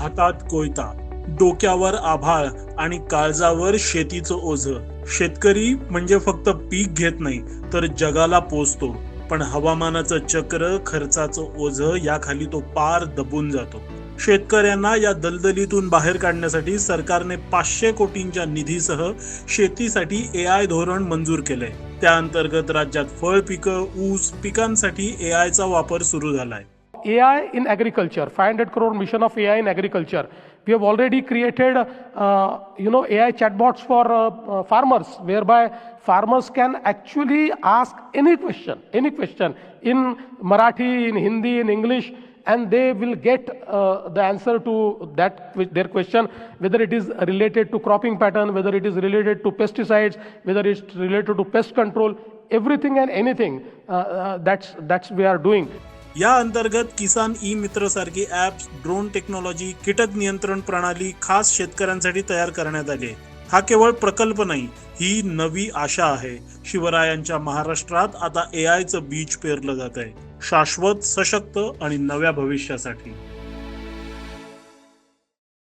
हातात कोयता, डोक्यावर आभाळ आणि काळजावर शेतीचं ओझं. शेतकरी म्हणजे फक्त पीक घेत नाही तर जगाला पोसतो. पण हवामानाचं चक्र, खर्चाचं ओझं याखाली तो पार दबून जातो. शेतकऱ्यांना या दलदलीतून बाहेर काढण्यासाठी सरकारने 500 कोटींच्या निधीसह शेतीसाठी AI धोरण मंजूर केलंय. त्या अंतर्गत राज्यात फळ पिकं, ऊस पिकांसाठी AI चा वापर सुरू झालाय. AI in agriculture, 500 crore mission of AI in agriculture. We have already created, AI chatbots for farmers, whereby farmers can actually ask any question in Marathi, in Hindi, in English, and they will get the answer to their question, whether it is related to cropping pattern, whether it is related to pesticides, whether it's related to pest control, everything and anything that's we are doing. या अंतर्गत किसान E मित्र सारखी apps, drone technology, कीटक नियंत्रण प्रणाली खास शेतकऱ्यांसाठी तयार करण्यात आली आहे. हा केवळ प्रकल्प नाही, ही नवी आशा आहे. शिवरायांच्या महाराष्ट्रात आता AI चं बीज पेरलं जात आहे, शाश्वत, सशक्त आणि नव्या भविष्यासाठी.